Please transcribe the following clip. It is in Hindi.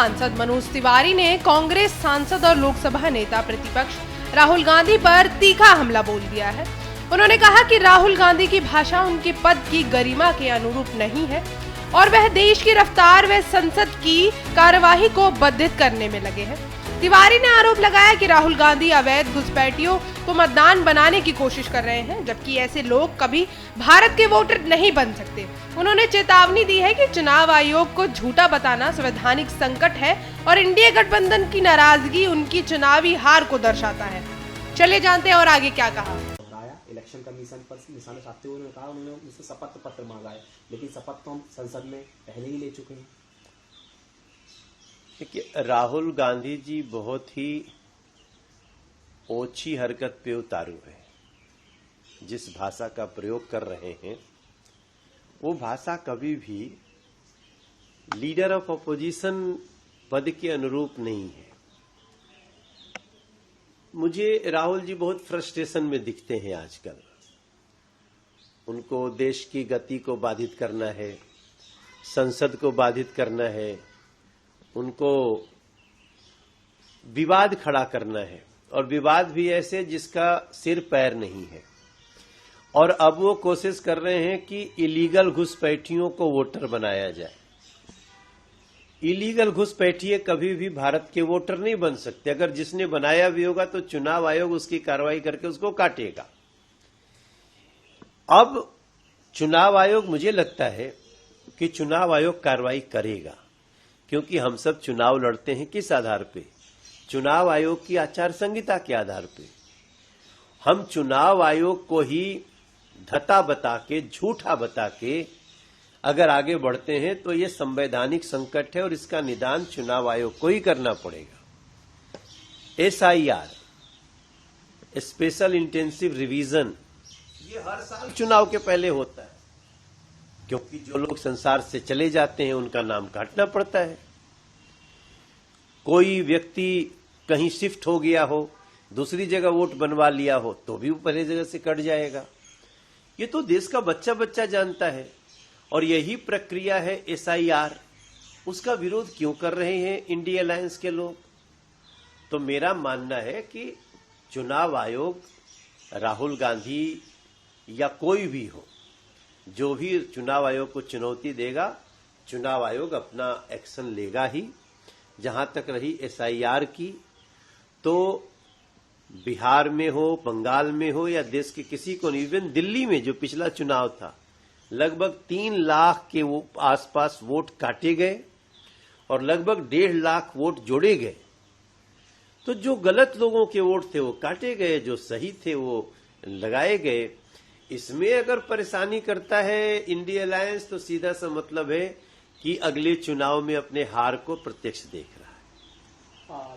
सांसद मनोज तिवारी ने कांग्रेस सांसद और लोकसभा नेता प्रतिपक्ष राहुल गांधी पर तीखा हमला बोल दिया है। उन्होंने कहा कि राहुल गांधी की भाषा उनके पद की गरिमा के अनुरूप नहीं है और वह देश की रफ्तार व संसद की कार्यवाही को बाधित करने में लगे हैं। तिवारी ने आरोप लगाया कि राहुल गांधी अवैध घुसपैठियों को मतदान बनाने की कोशिश कर रहे हैं, जबकि ऐसे लोग कभी भारत के वोटर नहीं बन सकते। उन्होंने चेतावनी दी है कि चुनाव आयोग को झूठा बताना संवैधानिक संकट है और इंडिया गठबंधन की नाराजगी उनकी चुनावी हार को दर्शाता है। चले जानते हैं और आगे क्या कहा। इलेक्शन कमीशन पर निशाना साधते हुए उन्होंने कहा उन्होंने मुझसे शपथ पत्र मांगा है, लेकिन शपथ तो हम संसद में पहले ही ले चुके हैं। देखिए, राहुल गांधी जी बहुत ही ओछी हरकत पे उतारू है। जिस भाषा का प्रयोग कर रहे हैं वो भाषा कभी भी लीडर ऑफ अपोजिशन पद के अनुरूप नहीं है। मुझे राहुल जी बहुत फ्रस्ट्रेशन में दिखते हैं आजकल। उनको देश की गति को बाधित करना है, संसद को बाधित करना है, उनको विवाद खड़ा करना है, और विवाद भी ऐसे जिसका सिर पैर नहीं है। और अब वो कोशिश कर रहे हैं कि इलीगल घुसपैठियों को वोटर बनाया जाए। इलीगल घुसपैठिए कभी भी भारत के वोटर नहीं बन सकते। अगर जिसने बनाया भी होगा तो चुनाव आयोग उसकी कार्रवाई करके उसको काटेगा। अब चुनाव आयोग, मुझे लगता है कि चुनाव आयोग कार्रवाई करेगा, क्योंकि हम सब चुनाव लड़ते हैं किस आधार पे? चुनाव आयोग की आचार संहिता के आधार पे। हम चुनाव आयोग को ही धता बता के, झूठा बता के अगर आगे बढ़ते हैं तो ये संवैधानिक संकट है और इसका निदान चुनाव आयोग को ही करना पड़ेगा। SIR, स्पेशल इंटेंसिव रिवीजन, ये हर साल चुनाव के पहले होता है, क्योंकि जो लोग संसार से चले जाते हैं उनका नाम काटना पड़ता है। कोई व्यक्ति कहीं शिफ्ट हो गया हो, दूसरी जगह वोट बनवा लिया हो, तो भी वो पहले जगह से कट जाएगा। ये तो देश का बच्चा बच्चा जानता है। और यही प्रक्रिया है SIR। उसका विरोध क्यों कर रहे हैं इंडिया अलायंस के लोग? तो मेरा मानना है कि चुनाव आयोग, राहुल गांधी या कोई भी हो, जो भी चुनाव आयोग को चुनौती देगा, चुनाव आयोग अपना एक्शन लेगा ही। जहां तक रही SIR की, तो बिहार में हो, बंगाल में हो या देश के किसी को नहीं, इवन दिल्ली में जो पिछला चुनाव था, लगभग 3 लाख के वो आसपास वोट काटे गए और लगभग 1.5 लाख वोट जोड़े गए। तो जो गलत लोगों के वोट थे वो काटे गए, जो सही थे वो लगाए गए। इसमें अगर परेशानी करता है इंडिया अलायंस, तो सीधा सा मतलब है कि अगले चुनाव में अपने हार को प्रत्यक्ष देख रहा है।